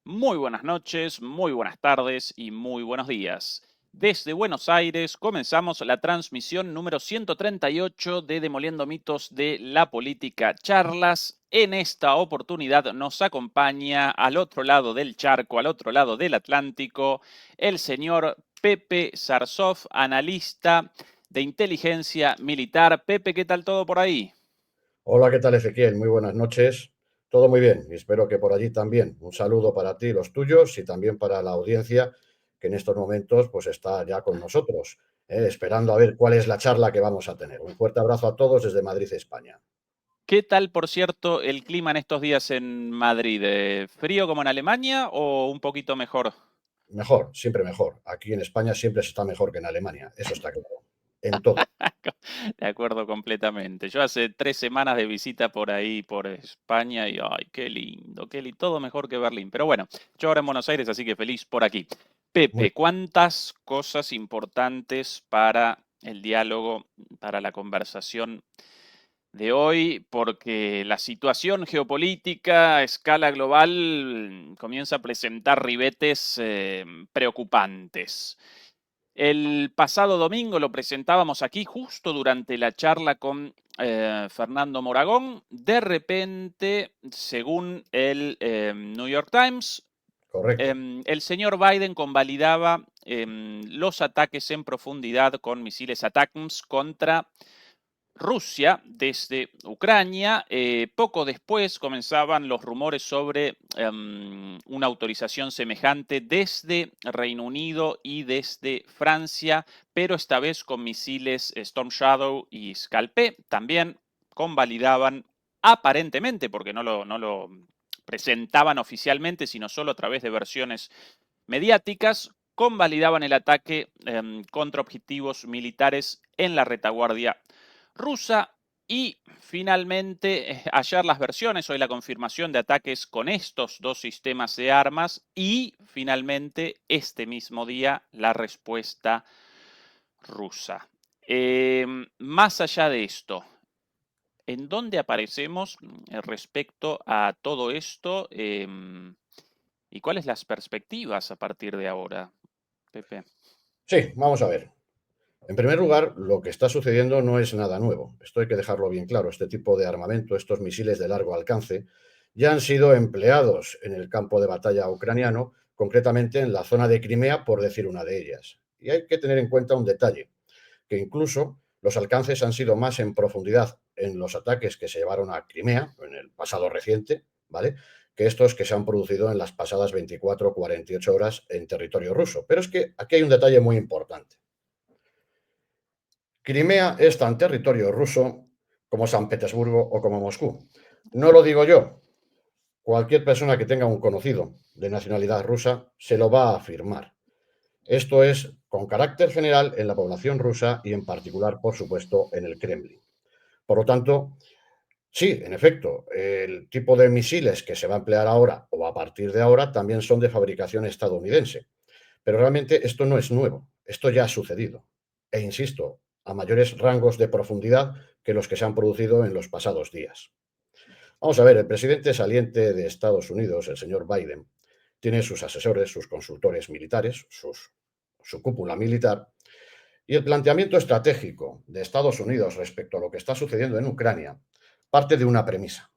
Muy buenas noches, muy buenas tardes y muy buenos días. Desde Buenos Aires comenzamos la transmisión número 138 de Demoliendo Mitos de la Política Charlas. En esta oportunidad nos acompaña al otro lado del charco, al otro lado del Atlántico, el señor Pepe Sarsov, analista de inteligencia militar. Pepe, ¿qué tal todo por ahí? Hola, ¿qué tal, Ezequiel? Muy buenas noches. Todo muy bien y espero que por allí también. Un saludo para ti, los tuyos, y también para la audiencia que en estos momentos pues está ya con nosotros, esperando a ver cuál es la charla que vamos a tener. Un fuerte abrazo a todos desde Madrid, España. ¿Qué tal, por cierto, el clima en estos días en Madrid? ¿Frío como en Alemania o un poquito mejor? Mejor, siempre mejor. Aquí en España siempre se está mejor que en Alemania, eso está claro. En todo. De acuerdo completamente. Yo hace 3 semanas de visita por ahí, por España, y ay, qué lindo, todo mejor que Berlín. Pero bueno, yo ahora en Buenos Aires, así que feliz por aquí. Muy Pepe, ¿cuántas cosas importantes para el diálogo, para la conversación de hoy? Porque la situación geopolítica a escala global comienza a presentar ribetes preocupantes. El pasado domingo lo presentábamos aquí justo durante la charla con Fernando Moragón. De repente, según el New York Times, correcto. el señor Biden convalidaba los ataques en profundidad con misiles ATACMS contra Rusia desde Ucrania. Poco después comenzaban los rumores sobre una autorización semejante desde Reino Unido y desde Francia, pero esta vez con misiles Storm Shadow y Scalpé. También convalidaban aparentemente, porque no lo presentaban oficialmente, sino solo a través de versiones mediáticas, convalidaban el ataque contra objetivos militares en la retaguardia rusa. Y finalmente, ayer las versiones, hoy la confirmación de ataques con estos dos sistemas de armas y finalmente este mismo día la respuesta rusa. Más allá de esto, ¿en dónde aparecemos respecto a todo esto? ¿Y cuáles las perspectivas a partir de ahora, Pepe? Sí, vamos a ver. En primer lugar, lo que está sucediendo no es nada nuevo. Esto hay que dejarlo bien claro. Este tipo de armamento, estos misiles de largo alcance, ya han sido empleados en el campo de batalla ucraniano, concretamente en la zona de Crimea, por decir una de ellas. Y hay que tener en cuenta un detalle, que incluso los alcances han sido más en profundidad en los ataques que se llevaron a Crimea, en el pasado reciente, ¿vale?, que estos que se han producido en las pasadas 24 o 48 horas en territorio ruso. Pero es que aquí hay un detalle muy importante. Crimea es tan territorio ruso como San Petersburgo o como Moscú. No lo digo yo. Cualquier persona que tenga un conocido de nacionalidad rusa se lo va a afirmar. Esto es con carácter general en la población rusa y en particular, por supuesto, en el Kremlin. Por lo tanto, sí, en efecto, el tipo de misiles que se va a emplear ahora o a partir de ahora también son de fabricación estadounidense. Pero realmente esto no es nuevo, esto ya ha sucedido. E insisto, a mayores rangos de profundidad que los que se han producido en los pasados días. Vamos a ver, el presidente saliente de Estados Unidos, el señor Biden, tiene sus asesores, sus consultores militares, su cúpula militar, y el planteamiento estratégico de Estados Unidos respecto a lo que está sucediendo en Ucrania parte de una premisa,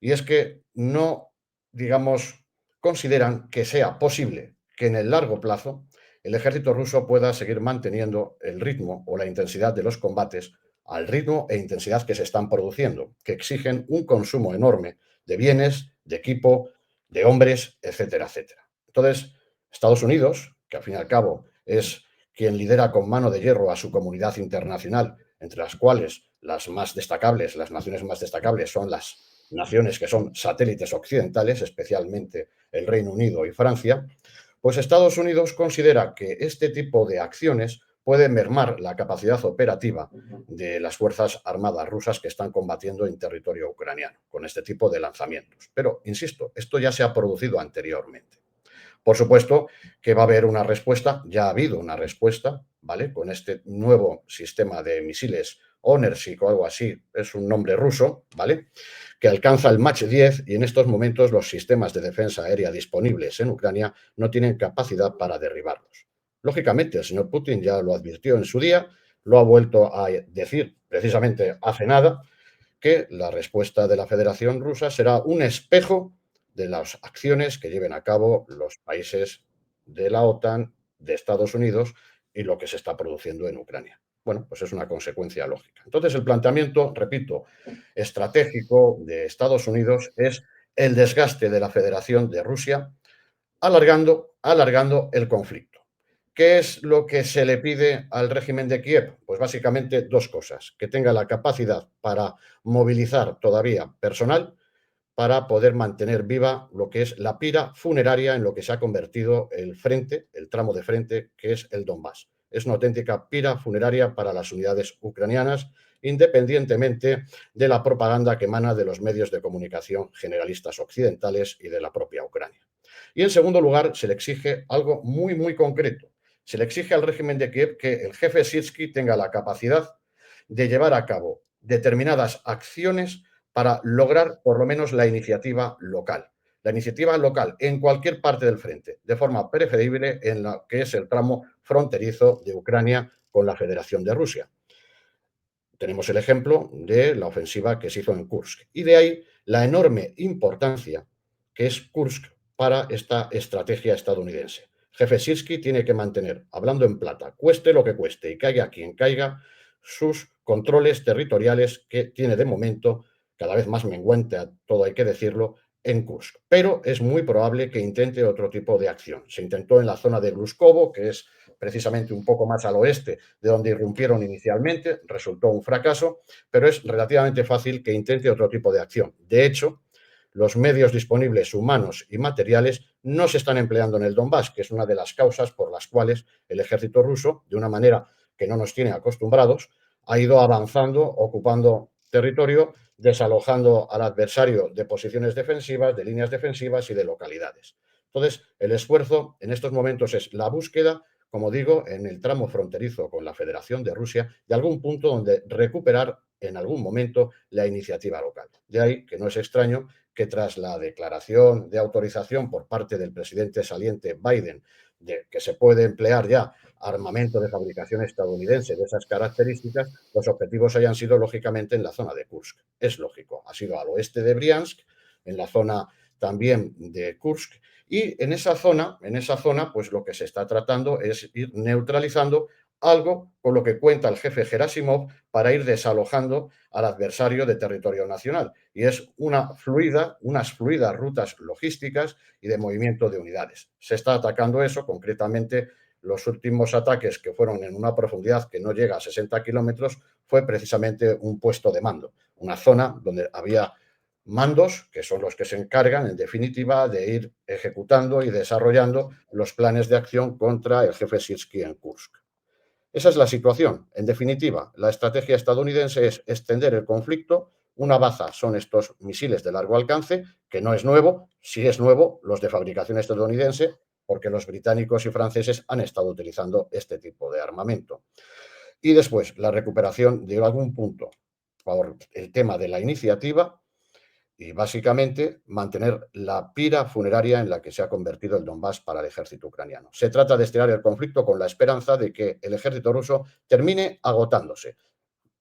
y es que no, digamos, consideran que sea posible que en el largo plazo el ejército ruso pueda seguir manteniendo el ritmo o la intensidad de los combates al ritmo e intensidad que se están produciendo, que exigen un consumo enorme de bienes, de equipo, de hombres, etcétera, etcétera. Entonces, Estados Unidos, que al fin y al cabo es quien lidera con mano de hierro a su comunidad internacional, entre las cuales las más destacables, las naciones más destacables son las naciones que son satélites occidentales, especialmente el Reino Unido y Francia, pues Estados Unidos considera que este tipo de acciones puede mermar la capacidad operativa de las Fuerzas Armadas rusas que están combatiendo en territorio ucraniano con este tipo de lanzamientos. Pero, insisto, esto ya se ha producido anteriormente. Por supuesto que va a haber una respuesta, ya ha habido una respuesta, ¿vale?, con este nuevo sistema de misiles Onersik o algo así, es un nombre ruso, ¿vale? Que alcanza el Mach 10 y en estos momentos los sistemas de defensa aérea disponibles en Ucrania no tienen capacidad para derribarlos. Lógicamente, el señor Putin ya lo advirtió en su día, lo ha vuelto a decir precisamente hace nada, que la respuesta de la Federación Rusa será un espejo de las acciones que lleven a cabo los países de la OTAN, de Estados Unidos y lo que se está produciendo en Ucrania. Bueno, pues es una consecuencia lógica. Entonces, el planteamiento, repito, estratégico de Estados Unidos es el desgaste de la Federación de Rusia, alargando el conflicto. ¿Qué es lo que se le pide al régimen de Kiev? Pues básicamente dos cosas: que tenga la capacidad para movilizar todavía personal para poder mantener viva lo que es la pira funeraria en lo que se ha convertido el frente, el tramo de frente, que es el Donbass. Es una auténtica pira funeraria para las unidades ucranianas, independientemente de la propaganda que emana de los medios de comunicación generalistas occidentales y de la propia Ucrania. Y en segundo lugar, se le exige algo muy concreto. Se le exige al régimen de Kiev que el jefe Sirsky tenga la capacidad de llevar a cabo determinadas acciones para lograr por lo menos la iniciativa local. La iniciativa local en cualquier parte del frente, de forma preferible en lo que es el tramo fronterizo de Ucrania con la Federación de Rusia. Tenemos el ejemplo de la ofensiva que se hizo en Kursk. Y de ahí la enorme importancia que es Kursk para esta estrategia estadounidense. Jefe Sirsky tiene que mantener, hablando en plata, cueste lo que cueste y caiga quien caiga, sus controles territoriales que tiene de momento, cada vez más menguante, a todo hay que decirlo, en Kursk. Pero es muy probable que intente otro tipo de acción. Se intentó en la zona de Gluskovo, que es precisamente un poco más al oeste de donde irrumpieron inicialmente, resultó un fracaso, pero es relativamente fácil que intente otro tipo de acción. De hecho, los medios disponibles humanos y materiales no se están empleando en el Donbass, que es una de las causas por las cuales el ejército ruso, de una manera que no nos tiene acostumbrados, ha ido avanzando, ocupando territorio, desalojando al adversario de posiciones defensivas, de líneas defensivas y de localidades. Entonces, el esfuerzo en estos momentos es la búsqueda, como digo, en el tramo fronterizo con la Federación de Rusia, de algún punto donde recuperar en algún momento la iniciativa local. De ahí que no es extraño que tras la declaración de autorización por parte del presidente saliente Biden de que se puede emplear ya armamento de fabricación estadounidense de esas características, los objetivos hayan sido lógicamente en la zona de Kursk. Es lógico, ha sido al oeste de Briansk, en la zona también de Kursk, y en esa zona, pues lo que se está tratando es ir neutralizando algo con lo que cuenta el jefe Gerasimov para ir desalojando al adversario de territorio nacional. Y es unas fluidas rutas logísticas y de movimiento de unidades. Se está atacando eso, concretamente los últimos ataques que fueron en una profundidad que no llega a 60 kilómetros, fue precisamente un puesto de mando, una zona donde había mandos, que son los que se encargan, en definitiva, de ir ejecutando y desarrollando los planes de acción contra el jefe Sirsky en Kursk. Esa es la situación. En definitiva, la estrategia estadounidense es extender el conflicto. Una baza son estos misiles de largo alcance, que no es nuevo, sí es nuevo, los de fabricación estadounidense, porque los británicos y franceses han estado utilizando este tipo de armamento. Y después, la recuperación de algún punto por el tema de la iniciativa y básicamente mantener la pira funeraria en la que se ha convertido el Donbass para el ejército ucraniano. Se trata de estirar el conflicto con la esperanza de que el ejército ruso termine agotándose.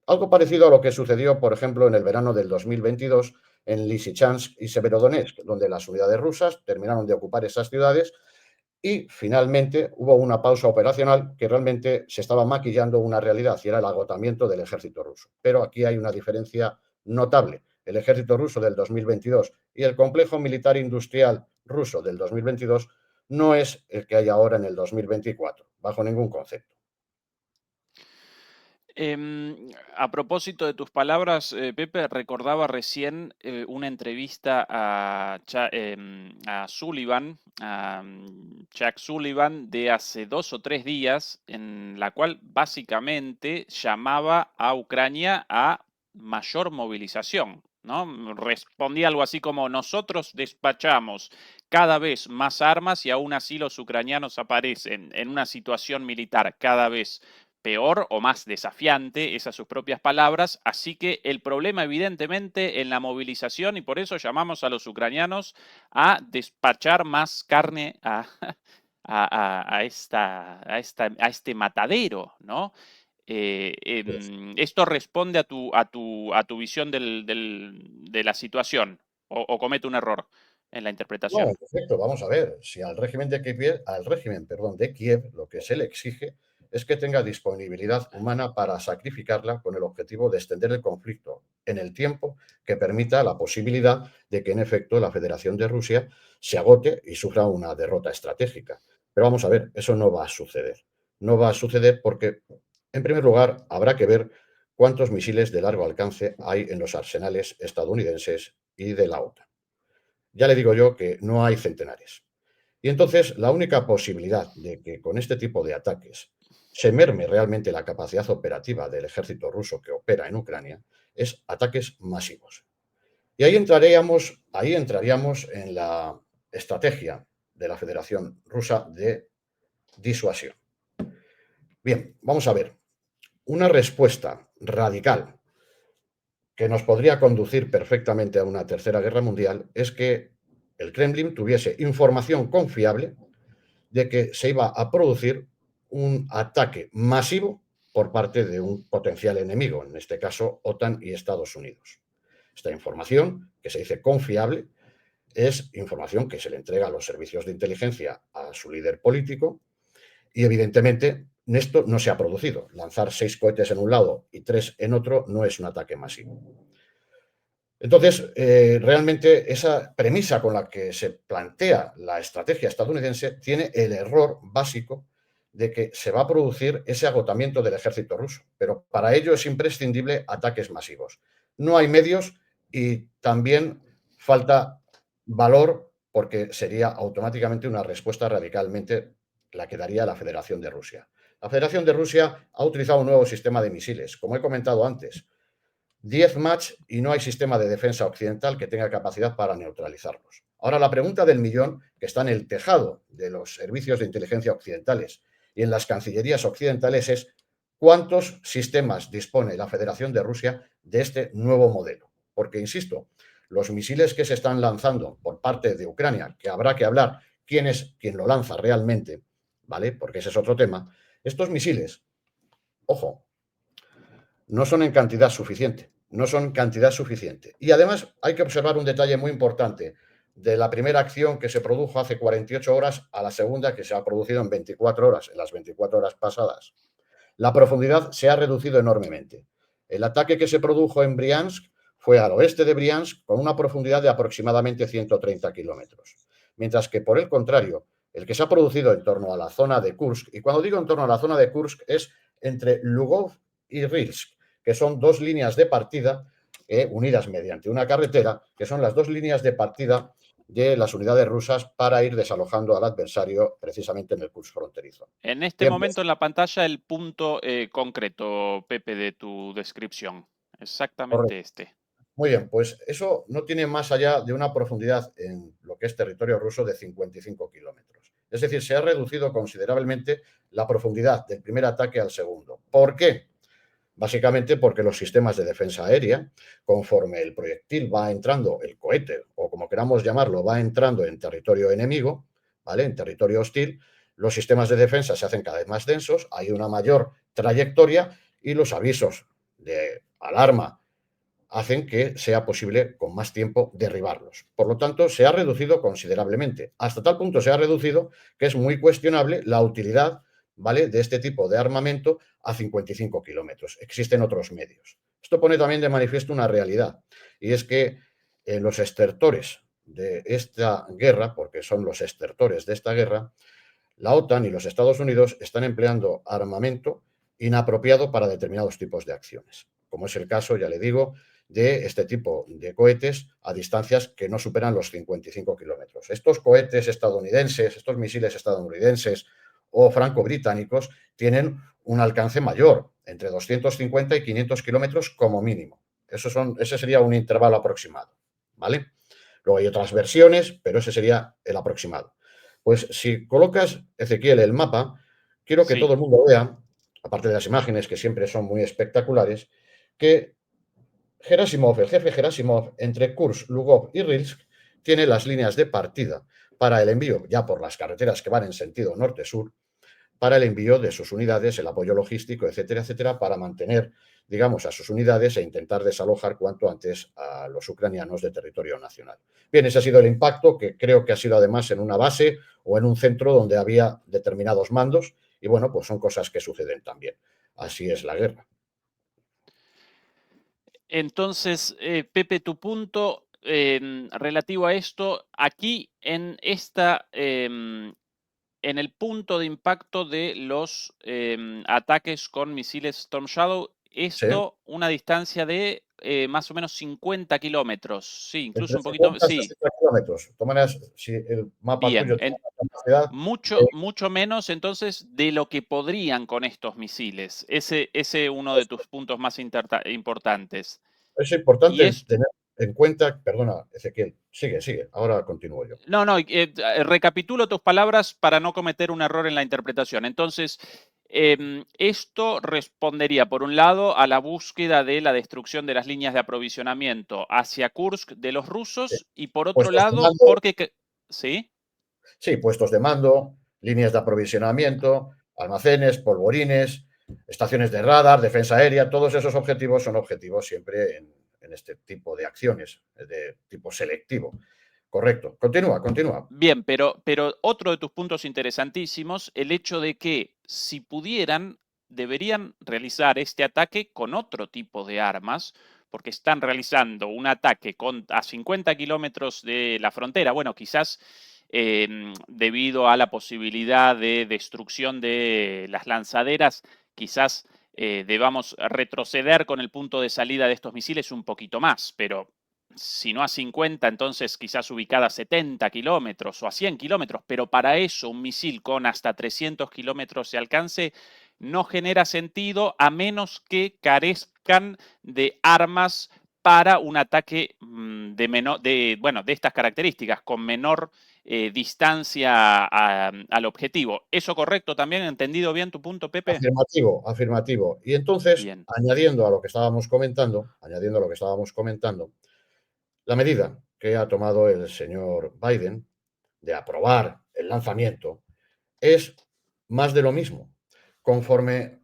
Algo parecido a lo que sucedió, por ejemplo, en el verano del 2022 en Lysychansk y Severodonetsk, donde las unidades rusas terminaron de ocupar esas ciudades y finalmente hubo una pausa operacional que realmente se estaba maquillando una realidad y era el agotamiento del ejército ruso. Pero aquí hay una diferencia notable. El ejército ruso del 2022 y el complejo militar industrial ruso del 2022 no es el que hay ahora en el 2024, bajo ningún concepto. A propósito de tus palabras, Pepe, recordaba recién una entrevista a Sullivan, Jack Sullivan, de hace 2 o 3 días, en la cual básicamente llamaba a Ucrania a mayor movilización, ¿no? Respondía algo así como: nosotros despachamos cada vez más armas y aún así los ucranianos aparecen en una situación militar cada vez peor o más desafiante, esas sus propias palabras. Así que el problema evidentemente en la movilización, y por eso llamamos a los ucranianos a despachar más carne a este matadero, ¿no? Pues, ¿Esto responde a tu visión de la situación o comete un error en la no, en interpretación? efecto, vamos a ver, si al régimen, perdón, de Kiev lo que se le exige es que tenga disponibilidad humana para sacrificarla con el objetivo de extender el conflicto en el tiempo que permita la posibilidad de que en efecto la Federación de Rusia se agote y sufra una derrota estratégica. Pero vamos a ver, eso no va a suceder. No va a suceder porque, en primer lugar, habrá que ver cuántos misiles de largo alcance hay en los arsenales estadounidenses y de la OTAN. Ya le digo yo que no hay centenares. Y entonces la única posibilidad de que con este tipo de ataques se merme realmente la capacidad operativa del ejército ruso que opera en Ucrania es ataques masivos. Y ahí entraríamos en la estrategia de la Federación Rusa de disuasión. Bien, vamos a ver. Una respuesta radical que nos podría conducir perfectamente a una tercera guerra mundial es que el Kremlin tuviese información confiable de que se iba a producir un ataque masivo por parte de un potencial enemigo, en este caso OTAN y Estados Unidos. Esta información, que se dice confiable, es información que se le entrega a los servicios de inteligencia a su líder político y evidentemente esto no se ha producido. Lanzar 6 cohetes en un lado y 3 en otro no es un ataque masivo. Entonces, realmente esa premisa con la que se plantea la estrategia estadounidense tiene el error básico de que se va a producir ese agotamiento del ejército ruso, pero para ello es imprescindible ataques masivos. No hay medios y también falta valor porque sería automáticamente una respuesta radicalmente la que daría la Federación de Rusia. La Federación de Rusia ha utilizado un nuevo sistema de misiles, como he comentado antes, 10 Mach y no hay sistema de defensa occidental que tenga capacidad para neutralizarlos. Ahora, la pregunta del millón, que está en el tejado de los servicios de inteligencia occidentales y en las cancillerías occidentales, es ¿cuántos sistemas dispone la Federación de Rusia de este nuevo modelo? Porque, insisto, los misiles que se están lanzando por parte de Ucrania, que habrá que hablar quién es quien lo lanza realmente, ¿vale? Porque ese es otro tema. Estos misiles, ojo, no son en cantidad suficiente, no son cantidad suficiente. Y además hay que observar un detalle muy importante de la primera acción que se produjo hace 48 horas a la segunda que se ha producido en 24 horas, en las 24 horas pasadas. La profundidad se ha reducido enormemente. El ataque que se produjo en Briansk fue al oeste de Briansk con una profundidad de aproximadamente 130 kilómetros. Mientras que, por el contrario, el que se ha producido en torno a la zona de Kursk, y cuando digo en torno a la zona de Kursk es entre Lugov y Rilsk, que son dos líneas de partida unidas mediante una carretera, que son las dos líneas de partida de las unidades rusas para ir desalojando al adversario precisamente en el Kursk fronterizo. En este Bien, pues, momento en la pantalla el punto concreto, Pepe, de tu descripción. Exactamente correcto. este. Muy bien, pues eso no tiene más allá de una profundidad en lo que es territorio ruso de 55 kilómetros. Es decir, se ha reducido considerablemente la profundidad del primer ataque al segundo. ¿Por qué? Básicamente porque los sistemas de defensa aérea, conforme el proyectil va entrando, el cohete, o como queramos llamarlo, va entrando en territorio enemigo, ¿vale? En territorio hostil, los sistemas de defensa se hacen cada vez más densos, hay una mayor trayectoria y los avisos de alarma hacen que sea posible con más tiempo derribarlos. Por lo tanto, se ha reducido considerablemente. Hasta tal punto se ha reducido que es muy cuestionable la utilidad, ¿vale?, de este tipo de armamento a 55 kilómetros. Existen otros medios. Esto pone también de manifiesto una realidad, y es que los estertores de esta guerra, porque son los estertores de esta guerra, la OTAN y los Estados Unidos están empleando armamento inapropiado para determinados tipos de acciones, como es el caso, ya le digo, de este tipo de cohetes a distancias que no superan los 55 kilómetros. Estos cohetes estadounidenses, estos misiles estadounidenses o franco-británicos tienen un alcance mayor, entre 250 y 500 kilómetros como mínimo. Ese sería un intervalo aproximado, ¿vale? Luego hay otras versiones, pero ese sería el aproximado. Pues si colocas, Ezequiel, el mapa, quiero que todo Sí, el mundo vea, aparte de las imágenes que siempre son muy espectaculares, que Gerasimov, el jefe Gerasimov, entre Kursk, Lugov y Rilsk, tiene las líneas de partida para el envío, ya por las carreteras que van en sentido norte-sur, para el envío de sus unidades, el apoyo logístico, etcétera, etcétera, para mantener, digamos, a sus unidades e intentar desalojar cuanto antes a los ucranianos de territorio nacional. Bien, ese ha sido el impacto, que creo que ha sido además en una base o en un centro donde había determinados mandos, y bueno, pues son cosas que suceden también. Así es la guerra. Entonces, Pepe, tu punto relativo a esto, aquí en en el punto de impacto de los ataques con misiles Storm Shadow, Sí, una distancia de más o menos 50 kilómetros, sí, incluso entre un poquito, 50 y sí, 60 kilómetros. De todas maneras, si el mapa bien, tuyo tiene una capacidad, mucho, mucho menos entonces de lo que podrían con estos misiles. Ese uno de tus puntos más importantes. es Y importante es, tener en cuenta, perdona, Ezequiel, sigue, sigue, ahora continúo yo. no, no, recapitulo tus palabras para no cometer un error en la interpretación. Entonces, esto respondería, por un lado, a la búsqueda de la destrucción de las líneas de aprovisionamiento hacia Kursk de los Sí. rusos y, por otro Puestos de lado, mando, porque... ¿Sí? sí, puestos de mando, líneas de aprovisionamiento, almacenes, polvorines, estaciones de radar, defensa aérea, todos esos objetivos son objetivos siempre en este tipo de acciones, de tipo selectivo. Correcto. Continúa, continúa. Bien, pero otro de tus puntos interesantísimos, el hecho de que si pudieran, deberían realizar este ataque con otro tipo de armas, porque están realizando un ataque a 50 kilómetros de la frontera. Bueno, quizás debido a la posibilidad de destrucción de las lanzaderas, quizás debamos retroceder con el punto de salida de estos misiles un poquito más, pero si no a 50, entonces quizás ubicada a 70 kilómetros o a 100 kilómetros, pero para eso un misil con hasta 300 kilómetros de alcance no genera sentido a menos que carezcan de armas para un ataque de estas características, con menor distancia al objetivo. ¿Eso correcto también? ¿Entendido bien tu punto, Pepe? Afirmativo, afirmativo. Y entonces, Bien. añadiendo a lo que estábamos comentando, la medida que ha tomado el señor Biden de aprobar el lanzamiento es más de lo mismo. Conforme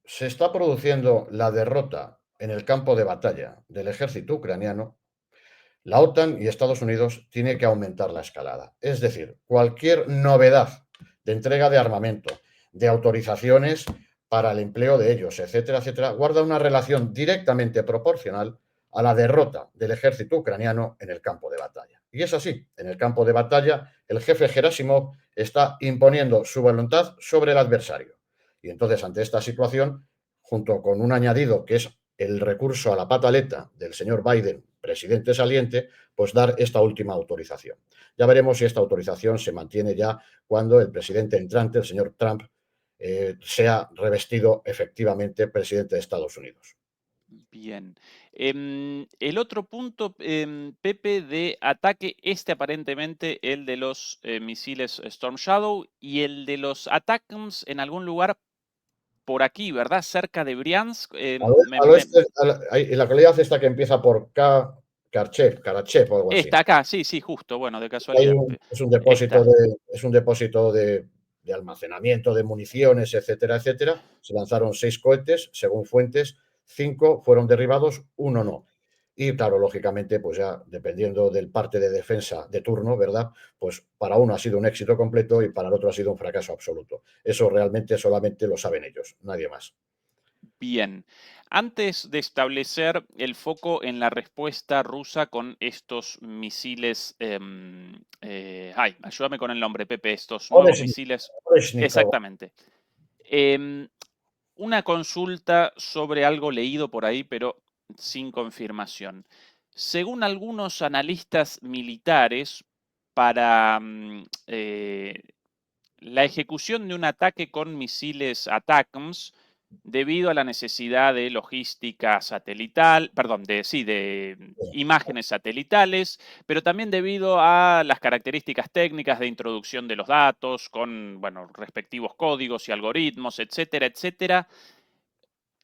se está produciendo la derrota en el campo de batalla del ejército ucraniano, la OTAN y Estados Unidos tienen que aumentar la escalada. Es decir, cualquier novedad de entrega de armamento, de autorizaciones para el empleo de ellos, etcétera, etcétera, guarda una relación directamente proporcional a la derrota del ejército ucraniano en el campo de batalla. Y es así, en el campo de batalla el jefe Gerasimov está imponiendo su voluntad sobre el adversario. Y entonces, ante esta situación, junto con un añadido que es el recurso a la pataleta del señor Biden, presidente saliente, pues dar esta última autorización. Ya veremos si esta autorización se mantiene ya cuando el presidente entrante, el señor Trump, sea revestido efectivamente presidente de Estados Unidos. Bien. El otro punto, Pepe, de ataque, aparentemente el de los misiles Storm Shadow y el de los ATACMS en algún lugar por aquí, ¿verdad? Cerca de Briansk. Al oeste, en la localidad esta que empieza por Karachev o algo así. Está acá, sí, sí, justo, bueno, de Hay casualidad. depósito Está. es un depósito de almacenamiento de municiones, etcétera, etcétera. Se lanzaron 6 cohetes, según fuentes, 5 fueron derribados, uno no. Y claro, lógicamente, pues ya dependiendo del parte de defensa de turno, ¿verdad? Pues para uno ha sido un éxito completo y para el otro ha sido un fracaso absoluto. Eso realmente solamente lo saben ellos, nadie más. Bien, antes de establecer el foco en la respuesta rusa con estos misiles, ayúdame con el nombre, Pepe, estos nuevos misiles, Oreshnikov. exactamente. Em, una consulta sobre algo leído por ahí, pero sin confirmación. Según algunos analistas militares, para la ejecución de un ataque con misiles ATACMS, debido a la necesidad de logística satelital, perdón, de imágenes satelitales, pero también debido a las características técnicas de introducción de los datos con, bueno, respectivos códigos y algoritmos, etcétera, etcétera.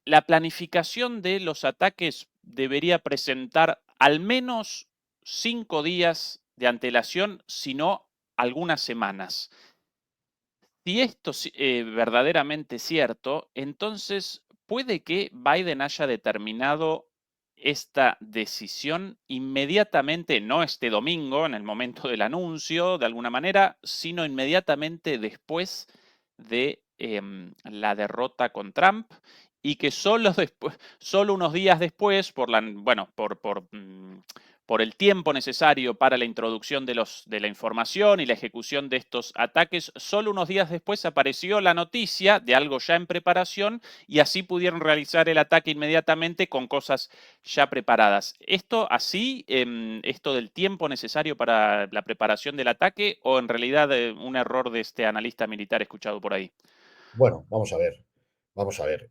La planificación de los ataques debería presentar al menos 5 días de antelación, si no algunas semanas. Si esto es verdaderamente cierto, entonces puede que Biden haya determinado esta decisión inmediatamente, no este domingo, en el momento del anuncio, de alguna manera, sino inmediatamente después de la derrota con Trump y que solo después, solo unos días después, bueno, por el tiempo necesario para la introducción de la información y la ejecución de estos ataques, solo unos días después apareció la noticia de algo ya en preparación y así pudieron realizar el ataque inmediatamente con cosas ya preparadas. ¿Esto así, esto del tiempo necesario para la preparación del ataque o en realidad un error de este analista militar escuchado por ahí? Bueno, vamos a ver, vamos a ver.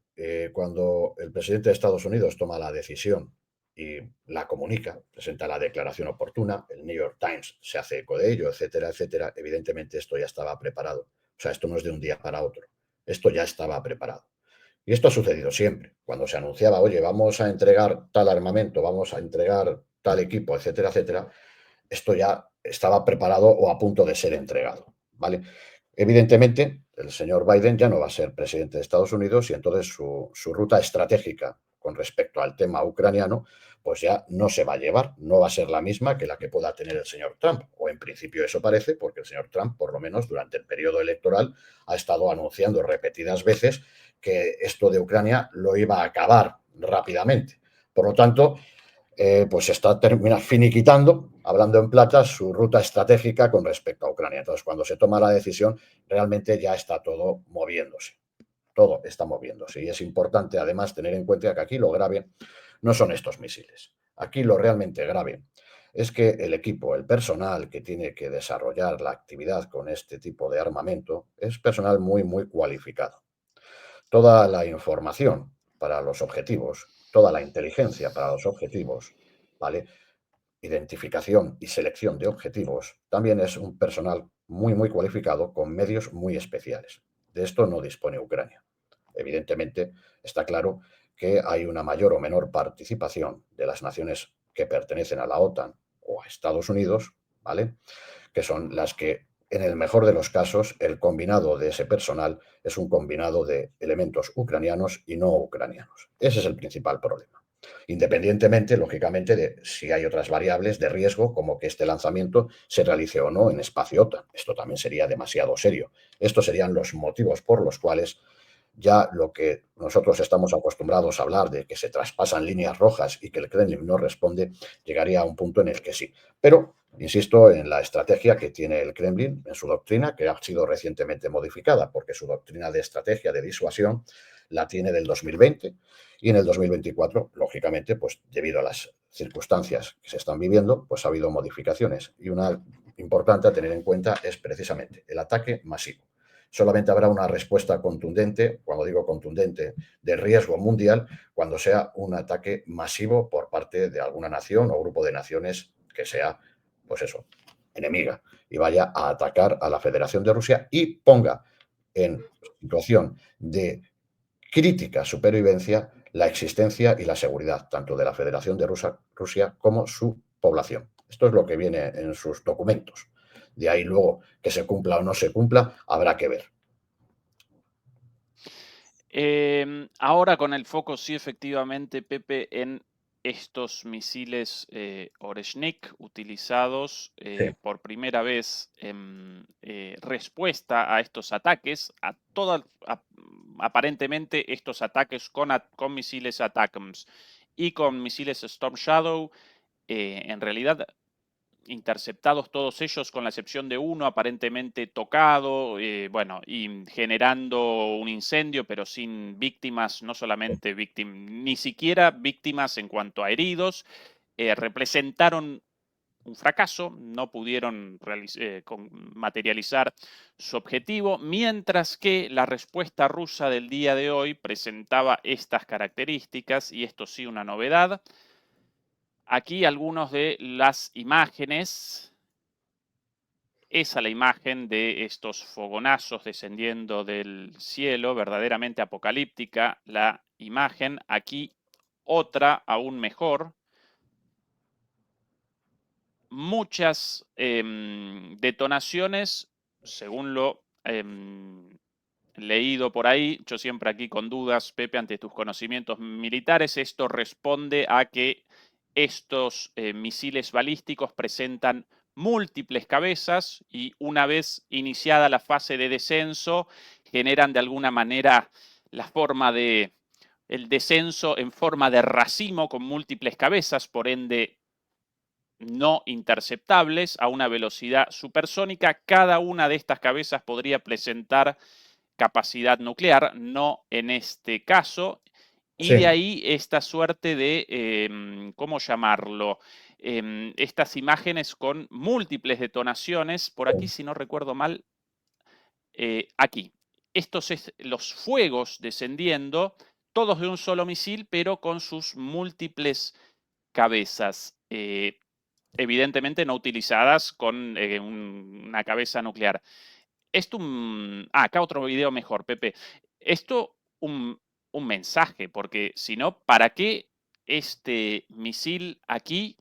Cuando el presidente de Estados Unidos toma la decisión y la comunica, presenta la declaración oportuna, el New York Times se hace eco de ello, etcétera, etcétera, evidentemente esto ya estaba preparado. O sea, esto no es de un día para otro. Esto ya estaba preparado. Y esto ha sucedido siempre. Cuando se anunciaba, oye, vamos a entregar tal armamento, vamos a entregar tal equipo, etcétera, etcétera, esto ya estaba preparado o a punto de ser entregado, ¿vale? Evidentemente, el señor Biden ya no va a ser presidente de Estados Unidos y entonces su ruta estratégica con respecto al tema ucraniano, pues ya no se va a llevar, no va a ser la misma que la que pueda tener el señor Trump. O en principio eso parece, porque el señor Trump, por lo menos durante el periodo electoral, ha estado anunciando repetidas veces que esto de Ucrania lo iba a acabar rápidamente. Por lo tanto, pues está finiquitando, hablando en plata, su ruta estratégica con respecto a Ucrania. Entonces, cuando se toma la decisión, realmente ya está todo moviéndose. Todo está moviéndose. Y es importante, además, tener en cuenta que aquí lo grave no son estos misiles. Aquí lo realmente grave es que el equipo, el personal que tiene que desarrollar la actividad con este tipo de armamento es personal muy, muy cualificado. Toda la información para los objetivos, toda la inteligencia para los objetivos, ¿vale? Identificación y selección de objetivos, también es un personal muy, muy cualificado con medios muy especiales. De esto no dispone Ucrania. Evidentemente, está claro que hay una mayor o menor participación de las naciones que pertenecen a la OTAN o a Estados Unidos, ¿vale? Que son las que, en el mejor de los casos, el combinado de ese personal es un combinado de elementos ucranianos y no ucranianos. Ese es el principal problema. Independientemente, lógicamente, de si hay otras variables de riesgo, como que este lanzamiento se realice o no en espacio OTAN. Esto también sería demasiado serio. Estos serían los motivos por los cuales ya lo que nosotros estamos acostumbrados a hablar de que se traspasan líneas rojas y que el Kremlin no responde, llegaría a un punto en el que sí. Pero insisto en la estrategia que tiene el Kremlin en su doctrina, que ha sido recientemente modificada, porque su doctrina de estrategia de disuasión la tiene del 2020 y en el 2024, lógicamente, pues debido a las circunstancias que se están viviendo, pues ha habido modificaciones. Y una importante a tener en cuenta es precisamente el ataque masivo. Solamente habrá una respuesta contundente, cuando digo contundente, de riesgo mundial, cuando sea un ataque masivo por parte de alguna nación o grupo de naciones que sea, pues eso, enemiga y vaya a atacar a la Federación de Rusia y ponga en situación de crítica supervivencia la existencia y la seguridad tanto de la Federación de Rusia como su población. Esto es lo que viene en sus documentos. De ahí luego que se cumpla o no se cumpla, habrá que ver. Ahora con el foco, sí, efectivamente, Pepe, en estos misiles Oreshnik utilizados Sí, por primera vez en respuesta a estos ataques, aparentemente estos ataques con misiles ATACMS y con misiles Storm Shadow, en realidad interceptados todos ellos, con la excepción de uno aparentemente tocado, bueno, y generando un incendio, pero sin víctimas, no solamente víctimas, ni siquiera víctimas en cuanto a heridos, representaron un fracaso, no pudieron materializar su objetivo, mientras que la respuesta rusa del día de hoy presentaba estas características, y esto sí una novedad. Aquí algunas de las imágenes. Esa la imagen de estos fogonazos descendiendo del cielo, verdaderamente apocalíptica la imagen. Aquí otra aún mejor. Muchas detonaciones, según lo leído por ahí, yo siempre aquí con dudas, Pepe, ante tus conocimientos militares, esto responde a que estos misiles balísticos presentan múltiples cabezas y una vez iniciada la fase de descenso, generan de alguna manera la forma de el descenso en forma de racimo con múltiples cabezas, por ende no interceptables a una velocidad supersónica. Cada una de estas cabezas podría presentar capacidad nuclear, no en este caso, y de Sí, ahí esta suerte de, ¿cómo llamarlo? Estas imágenes con múltiples detonaciones, por aquí si no recuerdo mal, aquí. Estos es los fuegos descendiendo, todos de un solo misil, pero con sus múltiples cabezas. Evidentemente no utilizadas con una cabeza nuclear. Esto acá otro video mejor, Pepe. Esto un mensaje, porque si no, ¿para qué este misil aquí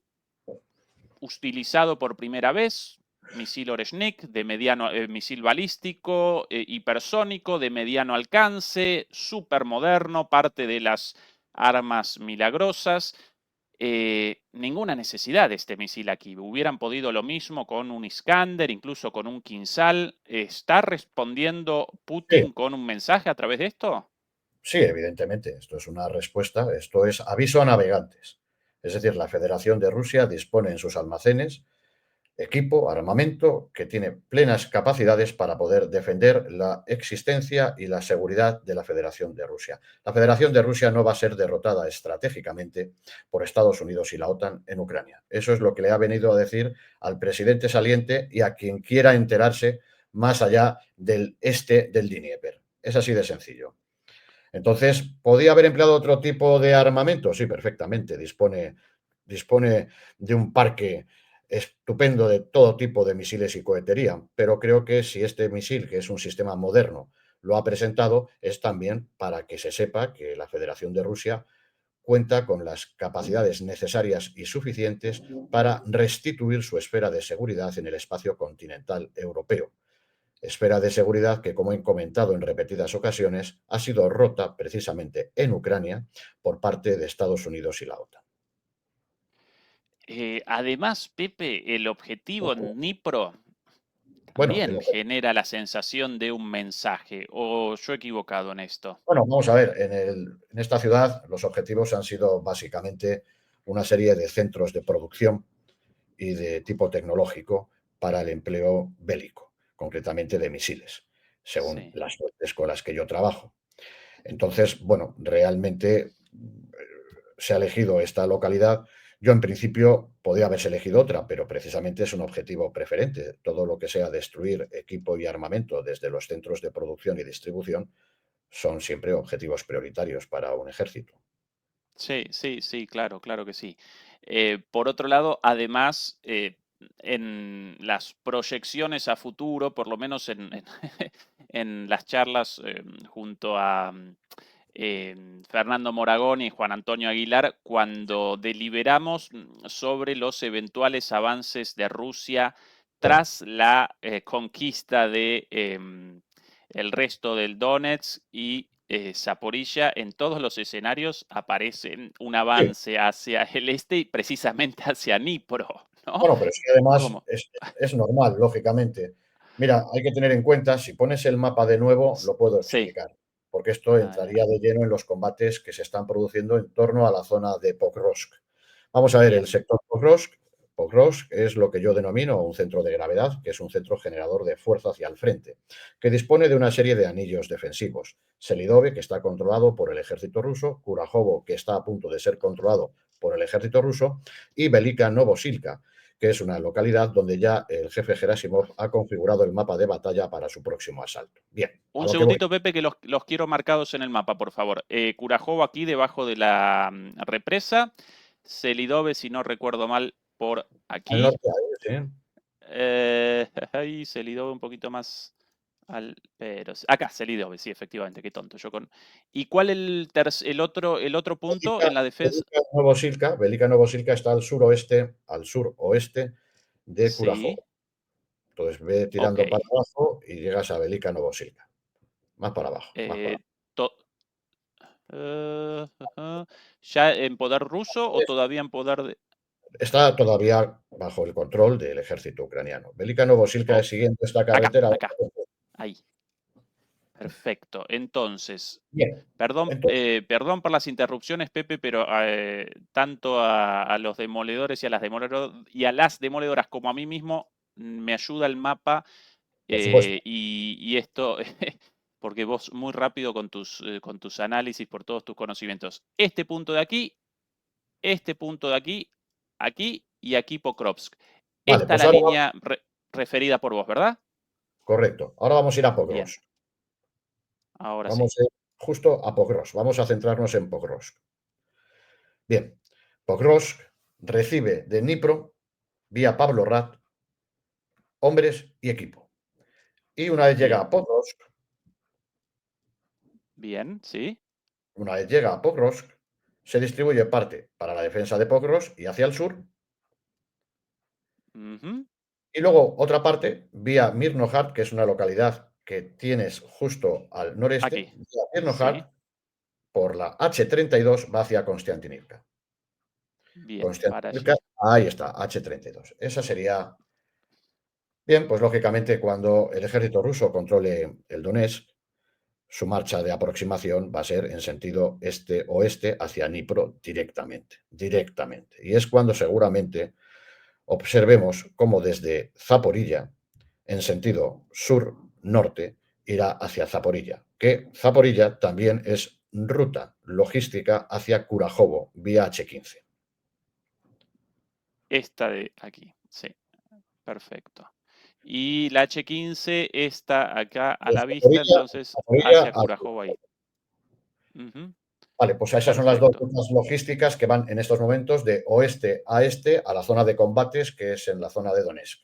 utilizado por primera vez? Misil Oreshnik, de mediano, misil balístico, hipersónico, de mediano alcance, súper moderno, parte de las armas milagrosas. Ninguna necesidad de este misil aquí. Hubieran podido lo mismo con un Iskander, incluso con un Kinsal. ¿Está respondiendo sí, Putin con un mensaje a través de esto? sí, evidentemente. Esto es una respuesta, esto es aviso a navegantes. Es decir, la Federación de Rusia dispone en sus almacenes equipo, armamento, que tiene plenas capacidades para poder defender la existencia y la seguridad de la Federación de Rusia. La Federación de Rusia no va a ser derrotada estratégicamente por Estados Unidos y la OTAN en Ucrania. Eso es lo que le ha venido a decir al presidente saliente y a quien quiera enterarse más allá del este del Dnieper. Es así de sencillo. Entonces, ¿podía haber empleado otro tipo de armamento? Sí, perfectamente. Dispone de un parque estupendo de todo tipo de misiles y cohetería, pero creo que si este misil, que es un sistema moderno, lo ha presentado, es también para que se sepa que la Federación de Rusia cuenta con las capacidades necesarias y suficientes para restituir su esfera de seguridad en el espacio continental europeo. Esfera de seguridad que, como he comentado en repetidas ocasiones, ha sido rota precisamente en Ucrania por parte de Estados Unidos y la OTAN. Además, Pepe, el objetivo en Dnipro Bueno, también genera la sensación de un mensaje, ¿o yo he equivocado en esto? bueno, vamos a ver, en esta ciudad los objetivos han sido básicamente una serie de centros de producción y de tipo tecnológico para el empleo bélico, concretamente de misiles, según Sí. las fuentes con las que yo trabajo. Entonces, bueno, realmente se ha elegido esta localidad. Yo en principio podía haberse elegido otra, pero precisamente es un objetivo preferente. Todo lo que sea destruir equipo y armamento desde los centros de producción y distribución son siempre objetivos prioritarios para un ejército. Sí, sí, sí, claro, claro que sí. Por otro lado, además, en las proyecciones a futuro, por lo menos en las charlas junto a Fernando Moragón y Juan Antonio Aguilar, cuando deliberamos sobre los eventuales avances de Rusia Sí, tras la conquista de el resto del Donetsk y Zaporilla, en todos los escenarios aparece un sí. avance hacia el este y precisamente hacia Dnipro, ¿no? Bueno, pero es que además ¿Cómo? es normal, lógicamente. Mira, hay que tener en cuenta, si pones el mapa de nuevo, lo puedo Sí. explicar, porque esto A ver, entraría de lleno en los combates que se están produciendo en torno a la zona de Pokrovsk. Vamos a ver, el bien. sector Pokrovsk es lo que yo denomino un centro de gravedad, que es un centro generador de fuerza hacia el frente, que dispone de una serie de anillos defensivos. Selidove, que está controlado por el ejército ruso, Kurajovo, que está a punto de ser controlado por el ejército ruso, y Velika Novosilka, que es una localidad donde ya el jefe Gerasimov ha configurado el mapa de batalla para su próximo asalto. Bien, a Un lo que voy. segundito, Pepe, que los quiero marcados en el mapa, por favor. Curajovo aquí debajo de la represa. Selidove, si no recuerdo mal, por Al aquí. norte, ahí, sí. Ahí, Selidove un poquito más al. Pero. Acá, Selidove, sí, efectivamente, qué tonto. ¿Y cuál el otro punto en la defensa? Velika Novosilka está al suroeste de Sí, Kurajovo. Entonces ve ok. tirando para abajo y llegas a Velika Novosilka. Más para abajo, más para Eh, abajo. to- ajá. ¿Ya en poder ruso o todavía en poder de.? Está todavía bajo el control del ejército ucraniano. Velika Novosilka Oh, es siguiendo esta acá, carretera. acá, ahí. Perfecto. Entonces, Bien, perdón, entonces, perdón por las interrupciones, Pepe, pero tanto a los demoledores y a las demoledoras como a mí mismo me ayuda el mapa por supuesto. y esto, porque vos muy rápido con tus análisis, por todos tus conocimientos. Este punto de aquí, aquí y aquí Pokrovsk. Vale, Esta es pues la ahora línea referida por vos, ¿verdad? correcto. Ahora vamos a ir a Bien, Pokrovsk. ahora sí. Vamos a ir justo a Pokrovsk. Vamos a centrarnos en Pokrovsk. Bien, Pokrovsk recibe de Dnipro, vía Pavlograd, hombres y equipo. Y una vez llega a Bien, Pokrovsk, bien, sí. se distribuye parte para la defensa de Pokrovsk y hacia el sur, Ujú. y luego otra parte vía Mirnohad, que es una localidad que tienes justo al noreste, Aquí, vía sí. Mirnohad, por la H32 va hacia Konstantinivka. Bien, para Konstantinivka, allí. ahí está, H32. Esa sería, bien, pues lógicamente cuando el ejército ruso controle el Donetsk, su marcha de aproximación va a ser en sentido este-oeste hacia Dnipro directamente, directamente. Y es cuando seguramente observemos cómo desde Zaporilla, en sentido sur-norte, irá hacia Zaporilla, que Zaporilla también es ruta logística hacia Kurajovo vía H15. Esta de aquí, sí, perfecto. Y la H15 está acá a De la vista, entonces Zaporilla hacia hacia. Curajobo ahí. Ujú. Vale, pues esas son las dos Perfecto. rutas logísticas que van en estos momentos de oeste a este a la zona de combates, que es en la zona de Donetsk.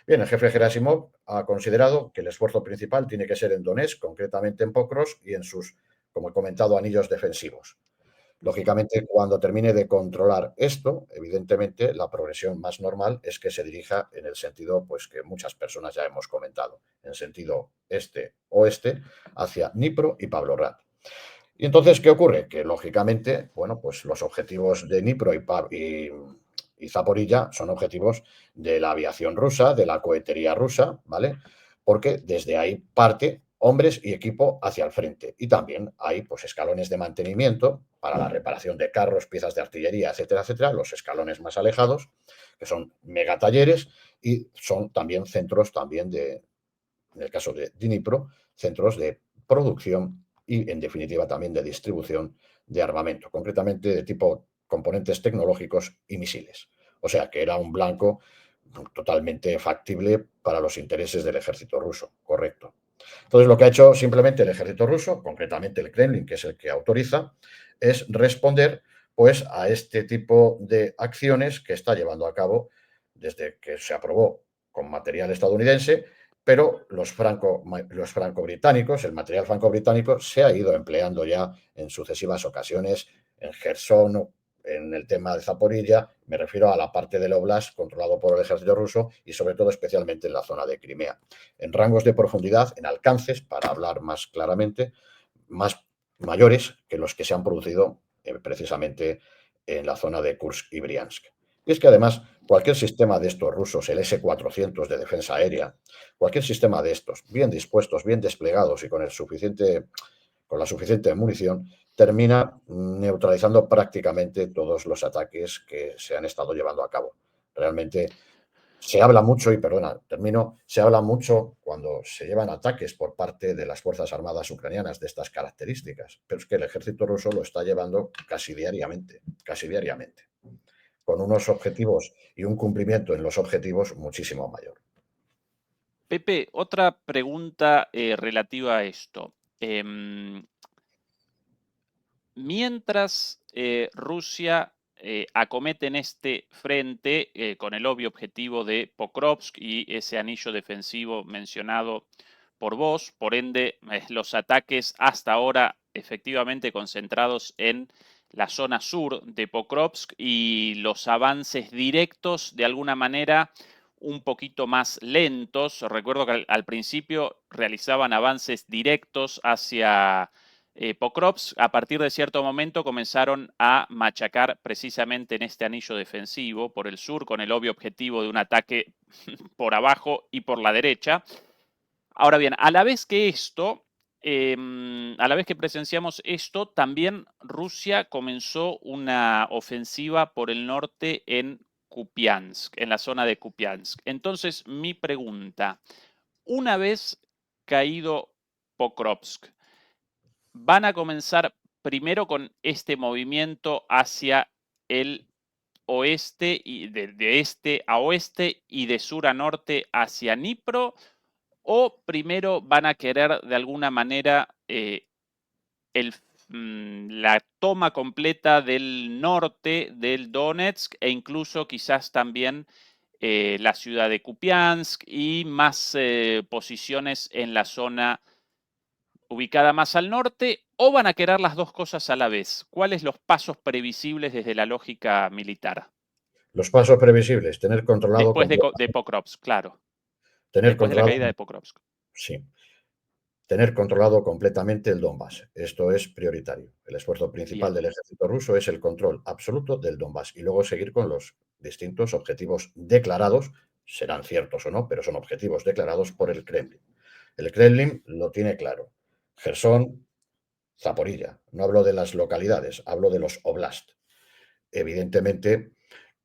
Bien, el jefe Gerasimov ha considerado que el esfuerzo principal tiene que ser en Donetsk, concretamente en Pokrovsk y en sus, como he comentado, anillos defensivos. Ujú. Lógicamente, cuando termine de controlar esto, evidentemente la progresión más normal es que se dirija en el sentido pues, que muchas personas ya hemos comentado, en sentido este-oeste, hacia Dnipro y Pavlograd. Y entonces, ¿qué ocurre? Que lógicamente, bueno, pues los objetivos de Dnipro y Zaporilla son objetivos de la aviación rusa, de la cohetería rusa, ¿vale? Porque desde ahí parte hombres y equipo hacia el frente. Y también hay pues escalones de mantenimiento para la reparación de carros, piezas de artillería, etcétera, etcétera, los escalones más alejados, que son megatalleres y son también centros también en el caso de Dnipro, centros de producción y, en definitiva, también de distribución de armamento, concretamente de tipo componentes tecnológicos y misiles. O sea que era un blanco totalmente factible para los intereses del ejército ruso, correcto. Entonces, lo que ha hecho simplemente el ejército ruso, concretamente el Kremlin, que es el que autoriza, es responder pues, a este tipo de acciones que está llevando a cabo desde que se aprobó con material estadounidense, pero los franco-británicos, el material franco-británico, se ha ido empleando ya en sucesivas ocasiones en Gerson, en el tema de Zaporilla, me refiero a la parte del Oblast controlado por el ejército ruso y sobre todo especialmente en la zona de Crimea. En rangos de profundidad, en alcances, para hablar más claramente, más mayores que los que se han producido precisamente en la zona de Kursk y Briansk. Y es que además cualquier sistema de estos rusos, el S-400 de defensa aérea, cualquier sistema de estos, bien dispuestos, bien desplegados y con la suficiente munición, termina neutralizando prácticamente todos los ataques que se han estado llevando a cabo. Realmente se habla mucho, y perdona, termino, se habla mucho cuando se llevan ataques por parte de las Fuerzas Armadas ucranianas de estas características, pero es que el ejército ruso lo está llevando casi diariamente, casi diariamente. con unos objetivos y un cumplimiento en los objetivos muchísimo mayor. Pepe, otra pregunta relativa a esto. Mientras Rusia acomete en este frente con el obvio objetivo de Pokrovsk y ese anillo defensivo mencionado por vos, por ende los ataques hasta ahora efectivamente concentrados en la zona sur de Pokrovsk y los avances directos de alguna manera un poquito más lentos. Recuerdo que al principio realizaban avances directos hacia Pokrovsk. A partir de cierto momento comenzaron a machacar precisamente en este anillo defensivo por el sur con el obvio objetivo de un ataque por abajo y por la derecha. Ahora bien, a la vez que esto, a la vez que presenciamos esto, también Rusia comenzó una ofensiva por el norte en Kupiansk, en la zona de Kupiansk. Entonces, mi pregunta, una vez caído Pokrovsk, van a comenzar primero con este movimiento hacia el oeste y de este a oeste y de sur a norte hacia Dnipro, o primero van a querer de alguna manera la toma completa del norte del Donetsk e incluso quizás también la ciudad de Kupiansk y más posiciones en la zona ubicada más al norte, o van a querer las dos cosas a la vez? ¿Cuáles los pasos previsibles desde la lógica militar? Los pasos previsibles, tener controlado Después completamente, de Pokrovsk, claro. tener Después de la controlado, caída de Pokrovsk. sí, tener controlado completamente el Donbass. Esto es prioritario. El esfuerzo principal Bien, del ejército ruso es el control absoluto del Donbass y luego seguir con los distintos objetivos declarados, serán ciertos o no, pero son objetivos declarados por el Kremlin. El Kremlin lo tiene claro. Gerson, Zaporilla. No hablo de las localidades, hablo de los oblast. Evidentemente,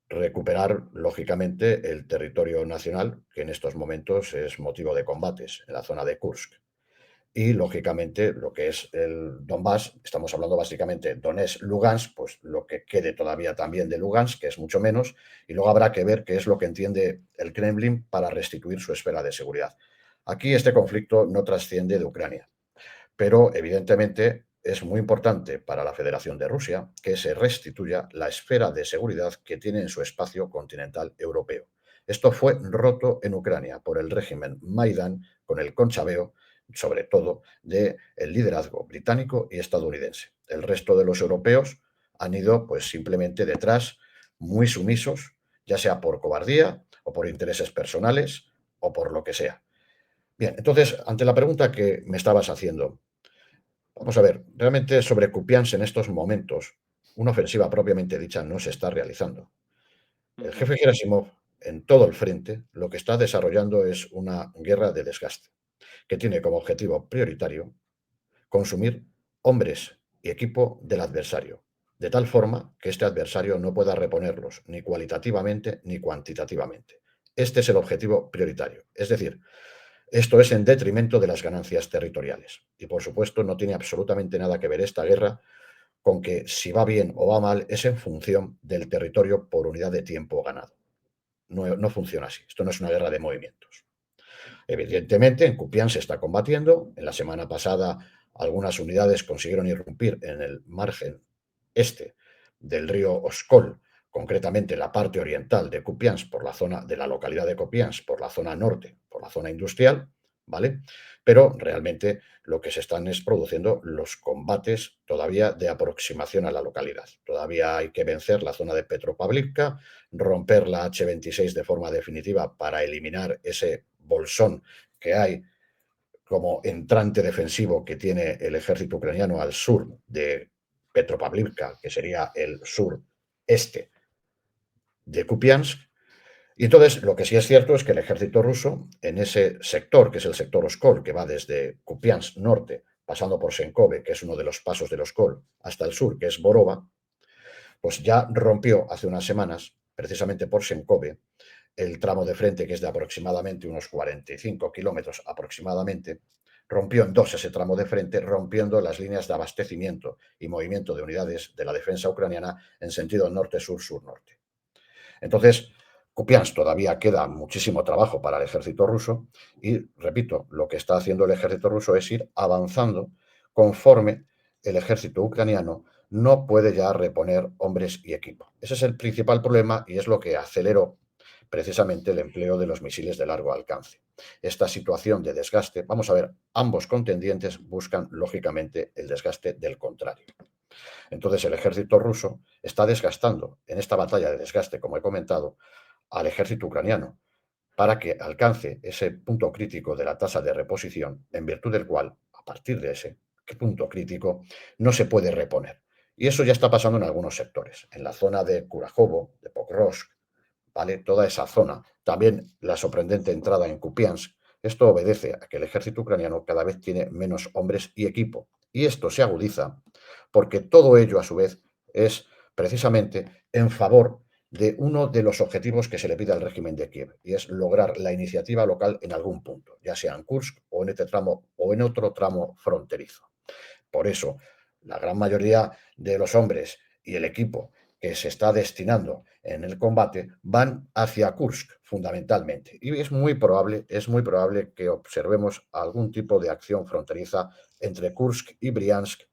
recuperar, lógicamente, el territorio nacional, que en estos momentos es motivo de combates en la zona de Kursk. Y, lógicamente, lo que es el Donbass, estamos hablando básicamente Donetsk, Lugansk, pues lo que quede todavía también de Lugansk, que es mucho menos, y luego habrá que ver qué es lo que entiende el Kremlin para restituir su esfera de seguridad. Aquí este conflicto no trasciende de Ucrania, pero evidentemente es muy importante para la Federación de Rusia que se restituya la esfera de seguridad que tiene en su espacio continental europeo. Esto fue roto en Ucrania por el régimen Maidán con el conchabeo, sobre todo, del liderazgo británico y estadounidense. El resto de los europeos han ido pues simplemente detrás, muy sumisos, ya sea por cobardía o por intereses personales o por lo que sea. Bien, entonces, ante la pregunta que me estabas haciendo, vamos a ver, realmente sobre Kupiansk en estos momentos, una ofensiva propiamente dicha no se está realizando. El ujú, jefe Gerasimov, en todo el frente, lo que está desarrollando es una guerra de desgaste, que tiene como objetivo prioritario consumir hombres y equipo del adversario, de tal forma que este adversario no pueda reponerlos ni cualitativamente ni cuantitativamente. Este es el objetivo prioritario. Es decir, esto es en detrimento de las ganancias territoriales. Y por supuesto no tiene absolutamente nada que ver esta guerra con que si va bien o va mal es en función del territorio por unidad de tiempo ganado. No, no funciona así. Esto no es una guerra de movimientos. Evidentemente, en Kupián se está combatiendo. En la semana pasada, algunas unidades consiguieron irrumpir en el margen este del río Oskol, concretamente la parte oriental de Kupiansk, por la zona de la localidad de Kupiansk, por la zona norte, por la zona industrial, ¿vale? Pero realmente lo que se están es produciendo los combates todavía de aproximación a la localidad. Todavía hay que vencer la zona de Petropavlivka, romper la H-26 de forma definitiva para eliminar ese bolsón que hay como entrante defensivo que tiene el ejército ucraniano al sur de Petropavlivka, que sería el sur este de Kupiansk. Y entonces lo que sí es cierto es que el ejército ruso, en ese sector, que es el sector Oskol, que va desde Kupiansk norte, pasando por Senkove, que es uno de los pasos del Oskol, hasta el sur, que es Borova, pues ya rompió hace unas semanas, precisamente por Senkove, el tramo de frente, que es de aproximadamente unos 45 kilómetros aproximadamente, rompió en dos ese tramo de frente, rompiendo las líneas de abastecimiento y movimiento de unidades de la defensa ucraniana en sentido norte-sur, sur-norte. Entonces, Kupiansk todavía queda muchísimo trabajo para el ejército ruso y, repito, lo que está haciendo el ejército ruso es ir avanzando conforme el ejército ucraniano no puede ya reponer hombres y equipo. Ese es el principal problema y es lo que aceleró precisamente el empleo de los misiles de largo alcance. Esta situación de desgaste, vamos a ver, ambos contendientes buscan lógicamente el desgaste del contrario. Entonces el ejército ruso está desgastando en esta batalla de desgaste, como he comentado, al ejército ucraniano para que alcance ese punto crítico de la tasa de reposición, en virtud del cual, a partir de ese punto crítico, no se puede reponer. Y eso ya está pasando en algunos sectores, en la zona de Kurajovo, de Pokrovsk, ¿vale? Toda esa zona. También la sorprendente entrada en Kupiansk. Esto obedece a que el ejército ucraniano cada vez tiene menos hombres y equipo. Y esto se agudiza porque todo ello, a su vez, es precisamente en favor de uno de los objetivos que se le pide al régimen de Kiev, y es lograr la iniciativa local en algún punto, ya sea en Kursk o en este tramo o en otro tramo fronterizo. Por eso, la gran mayoría de los hombres y el equipo que se está destinando en el combate van hacia Kursk, fundamentalmente. Y es muy probable que observemos algún tipo de acción fronteriza entre Kursk y Briansk.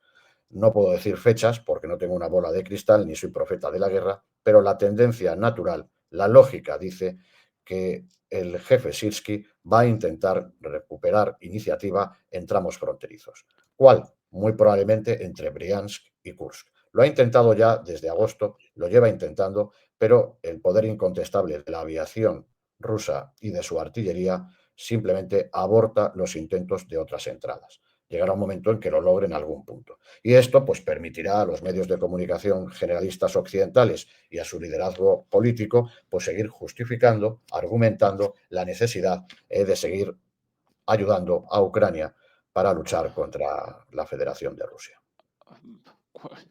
No puedo decir fechas porque no tengo una bola de cristal ni soy profeta de la guerra, pero la tendencia natural, la lógica dice que el jefe Sirsky va a intentar recuperar iniciativa en tramos fronterizos. ¿Cuál? Muy probablemente entre Briansk y Kursk. Lo ha intentado ya desde agosto, lo lleva intentando, pero el poder incontestable de la aviación rusa y de su artillería simplemente aborta los intentos de otras entradas. Llegará un momento en que lo logre en algún punto. Y esto pues permitirá a los medios de comunicación generalistas occidentales y a su liderazgo político pues seguir justificando, argumentando la necesidad de seguir ayudando a Ucrania para luchar contra la Federación de Rusia.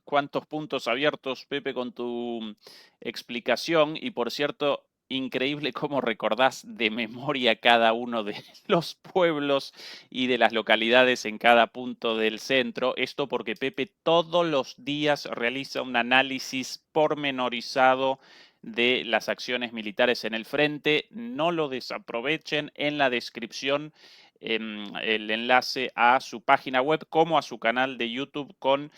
Cuántos puntos abiertos, Pepe, con tu explicación. Y por cierto, increíble cómo recordás de memoria cada uno de los pueblos y de las localidades en cada punto del centro. Esto porque Pepe todos los días realiza un análisis pormenorizado de las acciones militares en el frente. No lo desaprovechen. En la descripción el enlace a su página web como a su canal de YouTube con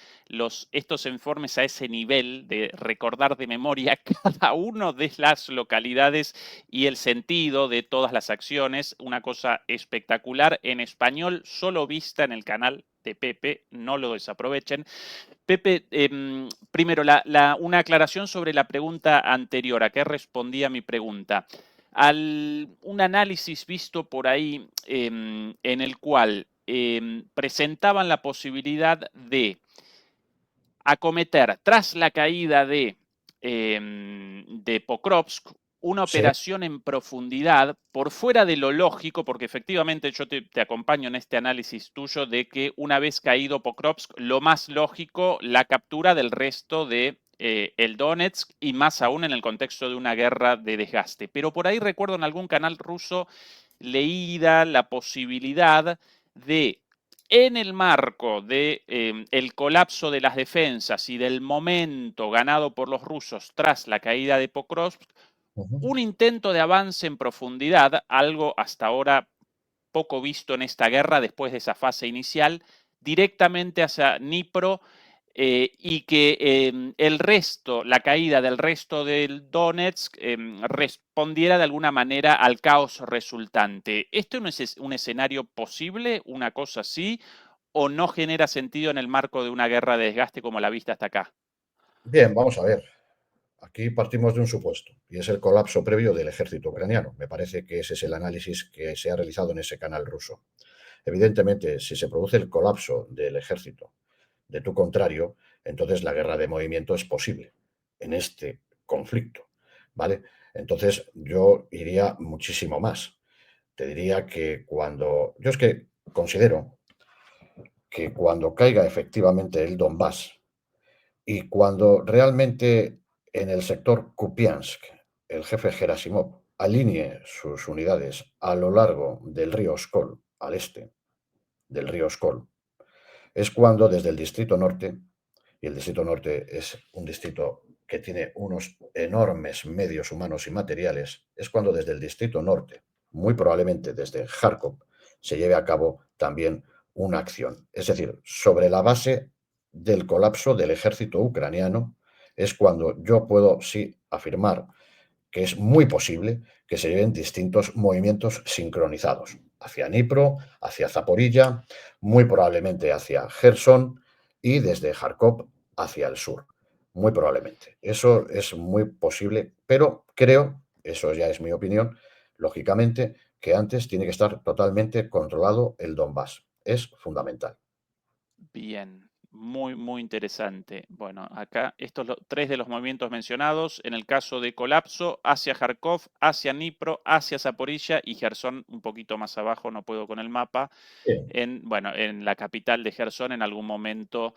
estos informes a ese nivel de recordar de memoria cada uno de las localidades y el sentido de todas las acciones. Una cosa espectacular en español, solo vista en el canal de Pepe, no lo desaprovechen. Pepe, primero, una aclaración sobre la pregunta anterior, a qué respondía mi pregunta. Un análisis visto por ahí en el cual presentaban la posibilidad de acometer, tras la caída de Pokrovsk, una Sí. operación en profundidad por fuera de lo lógico, porque efectivamente yo te acompaño en este análisis tuyo de que una vez caído Pokrovsk, lo más lógico, la captura del resto de el Donetsk y más aún en el contexto de una guerra de desgaste. Pero por ahí recuerdo en algún canal ruso leída la posibilidad de en el marco de el colapso de las defensas y del momento ganado por los rusos tras la caída de Pokrovsk, un intento de avance en profundidad, algo hasta ahora poco visto en esta guerra después de esa fase inicial, directamente hacia Dnipro y que el resto, la caída del resto del Donetsk respondiera de alguna manera al caos resultante. ¿Esto no es un escenario posible, una cosa así, o no genera sentido en el marco de una guerra de desgaste como la vista hasta acá? Bien, vamos a ver. Aquí partimos de un supuesto, y es el colapso previo del ejército ucraniano. Me parece que ese es el análisis que se ha realizado en ese canal ruso. Evidentemente, si se produce el colapso del ejército de tu contrario, entonces la guerra de movimiento es posible en este conflicto, ¿vale? Entonces yo iría muchísimo más. Te diría que yo es que considero que cuando caiga efectivamente el Donbass y cuando realmente en el sector Kupiansk el jefe Gerasimov alinee sus unidades a lo largo del río Skol, al este del río Skol, es cuando desde el distrito norte, y el distrito norte es un distrito que tiene unos enormes medios humanos y materiales, es cuando desde el Distrito Norte, muy probablemente desde Kharkov, se lleve a cabo también una acción. Es decir, sobre la base del colapso del ejército ucraniano es cuando yo puedo sí afirmar que es muy posible que se lleven distintos movimientos sincronizados hacia Dnipro, hacia Zaporilla, muy probablemente hacia Gerson y desde Kharkov hacia el sur. Muy probablemente. Eso es muy posible, pero creo, eso ya es mi opinión, lógicamente, que antes tiene que estar totalmente controlado el Donbass. Es fundamental. Bien, muy, muy interesante. Bueno, acá estos tres de los movimientos mencionados, en el caso de colapso, hacia Kharkov, hacia Dnipro, hacia Zaporilla y Gerson un poquito más abajo, no puedo con el mapa, Sí. bueno, en la capital de Gerson en algún momento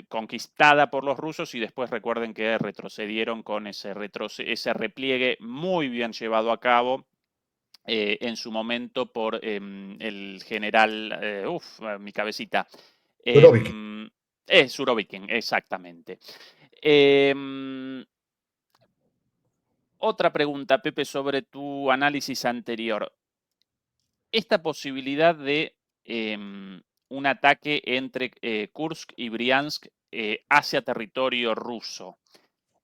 conquistada por los rusos y después recuerden que retrocedieron con ese repliegue muy bien llevado a cabo en su momento por el general, mi cabecita, Surovikin. Surovikin, exactamente. Em, Otra pregunta, Pepe, sobre tu análisis anterior. Esta posibilidad de un ataque entre Kursk y Briansk hacia territorio ruso.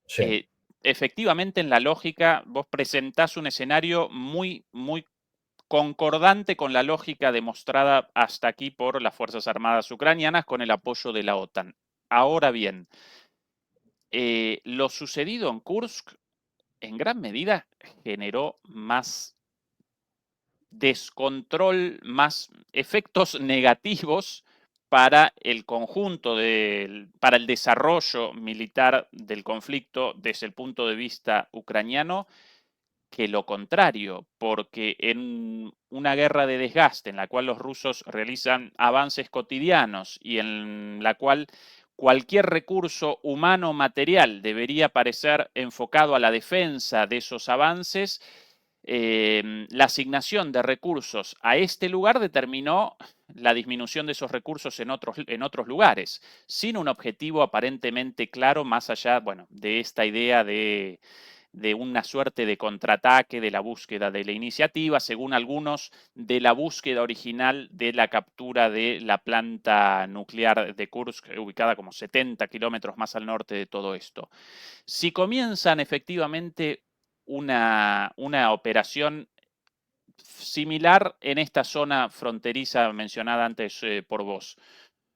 Sí. Efectivamente, en la lógica, vos presentás un escenario muy, muy concordante con la lógica demostrada hasta aquí por las Fuerzas Armadas ucranianas con el apoyo de la OTAN. Ahora bien, lo sucedido en Kursk en gran medida generó más descontrol, más efectos negativos para el conjunto, para el desarrollo militar del conflicto desde el punto de vista ucraniano que lo contrario, porque en una guerra de desgaste en la cual los rusos realizan avances cotidianos y en la cual cualquier recurso humano o material debería parecer enfocado a la defensa de esos avances, la asignación de recursos a este lugar determinó la disminución de esos recursos en otros lugares, sin un objetivo aparentemente claro más allá, bueno, de esta idea de una suerte de contraataque, de la búsqueda de la iniciativa, según algunos, de la búsqueda original de la captura de la planta nuclear de Kursk, ubicada como 70 kilómetros más al norte de todo esto. Si comienzan efectivamente una operación similar en esta zona fronteriza mencionada antes por vos,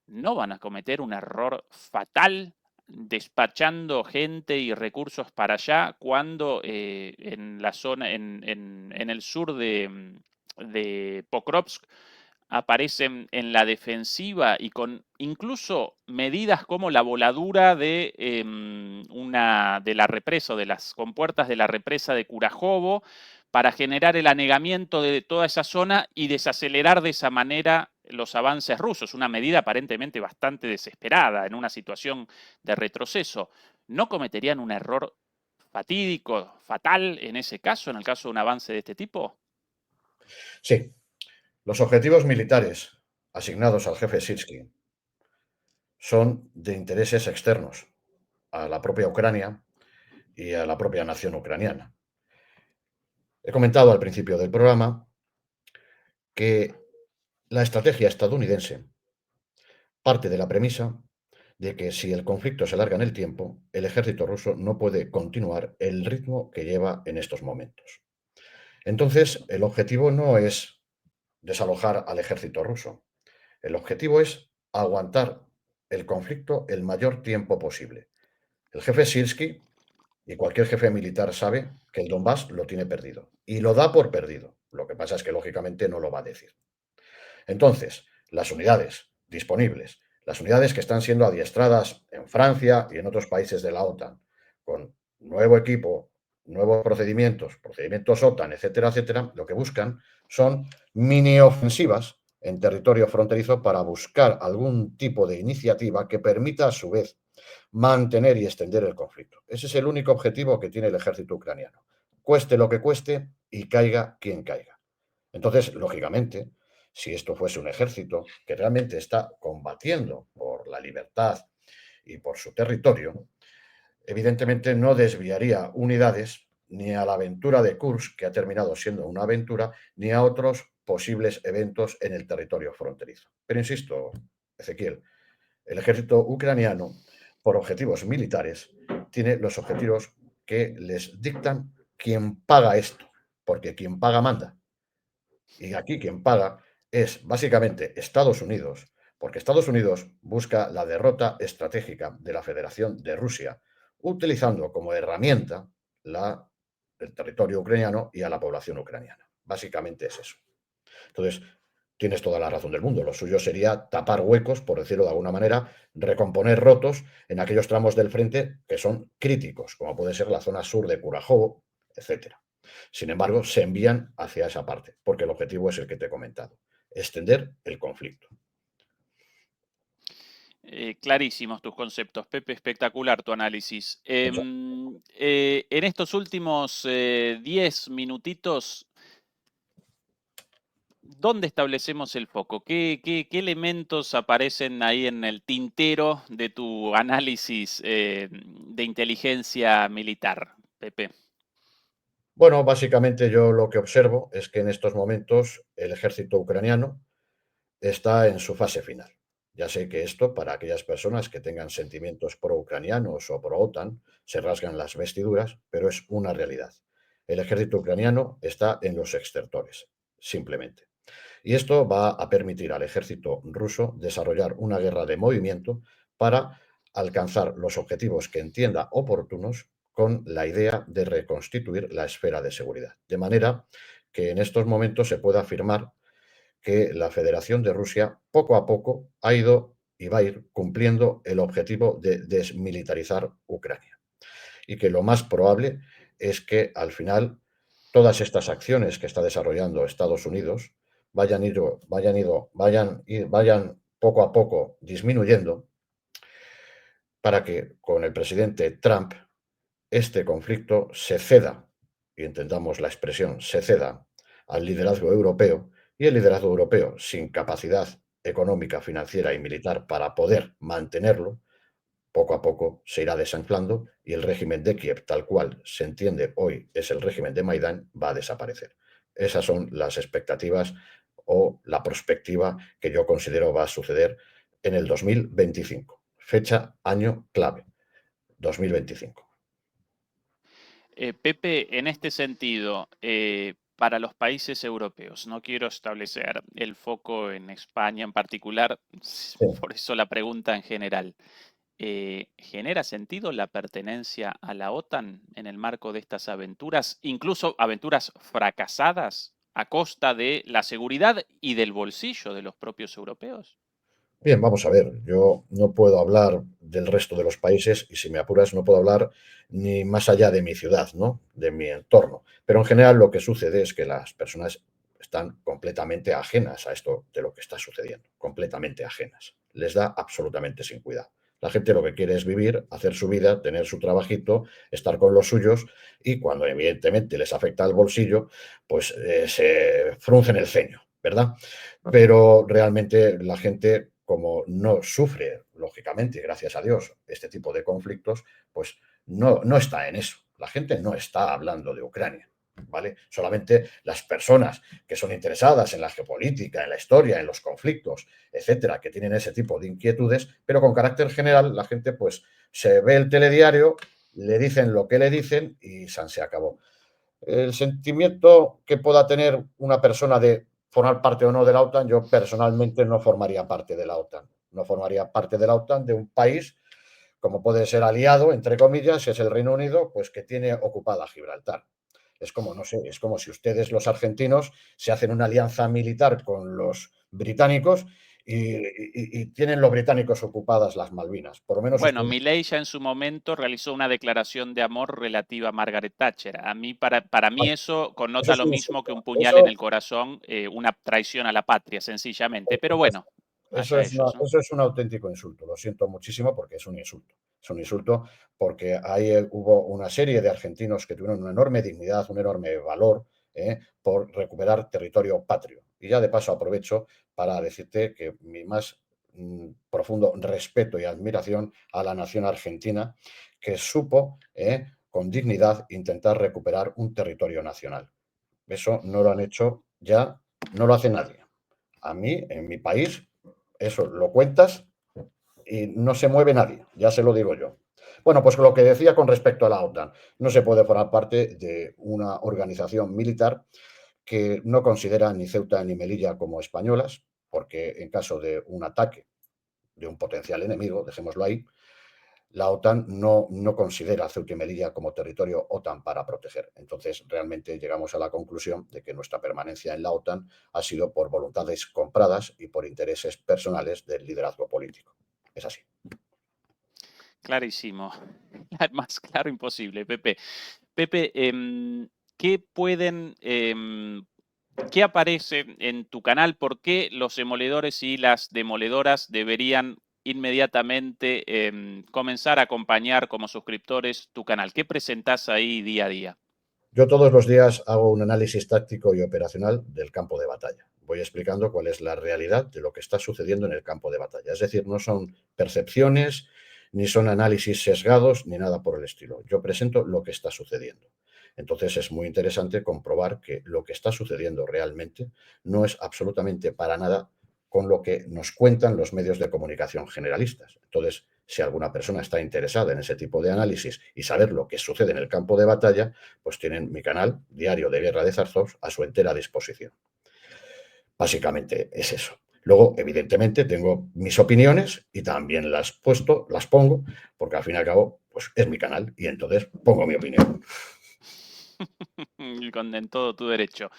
¿no van a cometer un error fatal despachando gente y recursos para allá cuando en la zona, en el sur de Pokrovsk aparecen en la defensiva y con incluso medidas como la voladura de de la represa o de las compuertas de la represa de Kurajovo para generar el anegamiento de toda esa zona y desacelerar de esa manera los avances rusos, una medida aparentemente bastante desesperada en una situación de retroceso. ¿No cometerían un error fatídico, fatal en ese caso, en el caso de un avance de este tipo? Sí. Los objetivos militares asignados al jefe Sitsky son de intereses externos a la propia Ucrania y a la propia nación ucraniana. He comentado al principio del programa que la estrategia estadounidense parte de la premisa de que si el conflicto se alarga en el tiempo, el ejército ruso no puede continuar el ritmo que lleva en estos momentos. Entonces, el objetivo no es desalojar al ejército ruso. El objetivo es aguantar el conflicto el mayor tiempo posible. El jefe Sirski y cualquier jefe militar sabe que el Donbass lo tiene perdido y lo da por perdido. Lo que pasa es que lógicamente no lo va a decir. Entonces, las unidades disponibles, las unidades que están siendo adiestradas en Francia y en otros países de la OTAN, con nuevo equipo, nuevos procedimientos, procedimientos OTAN, etcétera, etcétera, lo que buscan son mini ofensivas en territorio fronterizo para buscar algún tipo de iniciativa que permita a su vez mantener y extender el conflicto. Ese es el único objetivo que tiene el ejército ucraniano. Cueste lo que cueste y caiga quien caiga. Entonces, lógicamente, si esto fuese un ejército que realmente está combatiendo por la libertad y por su territorio, evidentemente no desviaría unidades ni a la aventura de Kursk, que ha terminado siendo una aventura, ni a otros posibles eventos en el territorio fronterizo. Pero insisto, Ezequiel, el ejército ucraniano, por objetivos militares, tiene los objetivos que les dictan quien paga esto, porque quien paga manda. Y aquí quien paga es básicamente Estados Unidos, porque Estados Unidos busca la derrota estratégica de la Federación de Rusia, utilizando como herramienta el territorio ucraniano y a la población ucraniana. Básicamente es eso. Entonces, tienes toda la razón del mundo. Lo suyo sería tapar huecos, por decirlo de alguna manera, recomponer rotos en aquellos tramos del frente que son críticos, como puede ser la zona sur de Kurajovo, etcétera. Sin embargo, se envían hacia esa parte, porque el objetivo es el que te he comentado, extender el conflicto. Clarísimos tus conceptos, Pepe, espectacular tu análisis. Muchas. En estos últimos 10 minutitos, ¿dónde establecemos el foco? ¿Qué elementos aparecen ahí en el tintero de tu análisis de inteligencia militar, Pepe? Bueno, básicamente yo lo que observo es que en estos momentos el ejército ucraniano está en su fase final. Ya sé que esto, para aquellas personas que tengan sentimientos pro-ucranianos o pro-OTAN, se rasgan las vestiduras, pero es una realidad. El ejército ucraniano está en los extertores, simplemente. Y esto va a permitir al ejército ruso desarrollar una guerra de movimiento para alcanzar los objetivos que entienda oportunos con la idea de reconstituir la esfera de seguridad. De manera que en estos momentos se pueda afirmar que la Federación de Rusia poco a poco ha ido y va a ir cumpliendo el objetivo de desmilitarizar Ucrania. Y que lo más probable es que al final todas estas acciones que está desarrollando Estados Unidos vayan poco a poco disminuyendo para que con el presidente Trump este conflicto se ceda, y entendamos la expresión, se ceda al liderazgo europeo, y el liderazgo europeo, sin capacidad económica, financiera y militar para poder mantenerlo, poco a poco se irá desanclando y el régimen de Kiev, tal cual se entiende hoy es el régimen de Maidán, va a desaparecer. Esas son las expectativas o la perspectiva que yo considero va a suceder en el 2025. Fecha, año clave, 2025. Pepe, en este sentido, para los países europeos, no quiero establecer el foco en España en particular, Sí. por eso la pregunta en general. ¿Genera sentido la pertenencia a la OTAN en el marco de estas aventuras, incluso aventuras fracasadas a costa de la seguridad y del bolsillo de los propios europeos? Bien, vamos a ver, yo no puedo hablar del resto de los países y si me apuras no puedo hablar ni más allá de mi ciudad, ¿no? De mi entorno. Pero en general lo que sucede es que las personas están completamente ajenas a esto de lo que está sucediendo, completamente ajenas. Les da absolutamente sin cuidado. La gente lo que quiere es vivir, hacer su vida, tener su trabajito, estar con los suyos y cuando evidentemente les afecta al bolsillo, pues se fruncen el ceño, ¿verdad? Pero realmente la gente, como no sufre, lógicamente, gracias a Dios, este tipo de conflictos, pues no está en eso. La gente no está hablando de Ucrania, ¿vale? Solamente las personas que son interesadas en la geopolítica, en la historia, en los conflictos, etcétera, que tienen ese tipo de inquietudes, pero con carácter general, la gente, pues, se ve el telediario, le dicen lo que le dicen y se acabó. El sentimiento que pueda tener una persona de formar parte o no de la OTAN, yo personalmente no formaría parte de la OTAN. No formaría parte de la OTAN de un país como puede ser aliado, entre comillas, es el Reino Unido, pues que tiene ocupada Gibraltar. Es como, no sé, es como si ustedes, los argentinos, se hacen una alianza militar con los británicos y tienen los británicos ocupadas las Malvinas. Por lo menos Bueno, ustedes. Milei ya en su momento realizó una declaración de amor relativa a Margaret Thatcher. Para mí Bueno, eso eso connota es lo un mismo que insulto. un puñal en Eso el corazón, una traición a la patria, sencillamente. Pero bueno, allá ellos, ¿no? Eso es un auténtico insulto. Lo siento muchísimo porque es un insulto. Es un insulto porque ahí hubo una serie de argentinos que tuvieron una enorme dignidad, un enorme valor por recuperar territorio patrio. Y ya de paso aprovecho para decirte que mi más profundo respeto y admiración a la nación argentina, que supo con dignidad intentar recuperar un territorio nacional. Eso no lo han hecho ya, no lo hace nadie. A mí, en mi país, eso lo cuentas y no se mueve nadie, ya se lo digo yo. Bueno, pues lo que decía con respecto a la OTAN, no se puede formar parte de una organización militar que no considera ni Ceuta ni Melilla como españolas, porque en caso de un ataque de un potencial enemigo, dejémoslo ahí, la OTAN no considera Ceuta y Melilla como territorio OTAN para proteger. Entonces, realmente llegamos a la conclusión de que nuestra permanencia en la OTAN ha sido por voluntades compradas y por intereses personales del liderazgo político. Es así. Clarísimo. Más claro imposible, Pepe. Pepe, ¿qué pueden, qué aparece en tu canal? ¿Por qué los demoledores y las demoledoras deberían inmediatamente comenzar a acompañar como suscriptores tu canal? ¿Qué presentás ahí día a día? Yo todos los días hago un análisis táctico y operacional del campo de batalla. Voy explicando cuál es la realidad de lo que está sucediendo en el campo de batalla. Es decir, no son percepciones, ni son análisis sesgados, ni nada por el estilo. Yo presento lo que está sucediendo. Entonces es muy interesante comprobar que lo que está sucediendo realmente no es absolutamente para nada con lo que nos cuentan los medios de comunicación generalistas. Entonces, si alguna persona está interesada en ese tipo de análisis y saber lo que sucede en el campo de batalla, pues tienen mi canal Diario de Guerra de Zarzos a su entera disposición. Básicamente es eso. Luego, evidentemente, tengo mis opiniones y también las pongo, porque al fin y al cabo, pues es mi canal y entonces pongo mi opinión. Con todo tu derecho.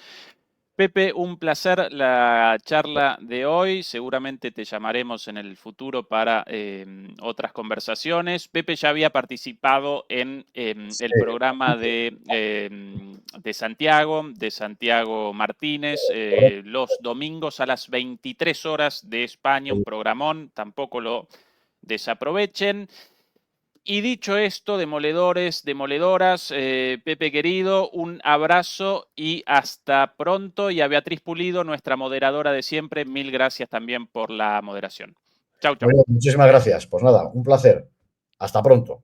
Pepe, un placer la charla de hoy. Seguramente te llamaremos en el futuro para otras conversaciones. Pepe ya había participado en el programa de Santiago Martínez, los domingos a las 23 horas de España, un programón, tampoco lo desaprovechen. Y dicho esto, demoledores, demoledoras, Pepe querido, un abrazo y hasta pronto. Y a Beatriz Pulido, nuestra moderadora de siempre, mil gracias también por la moderación. Chau, chau. Muchísimas gracias. Pues nada, un placer. Hasta pronto.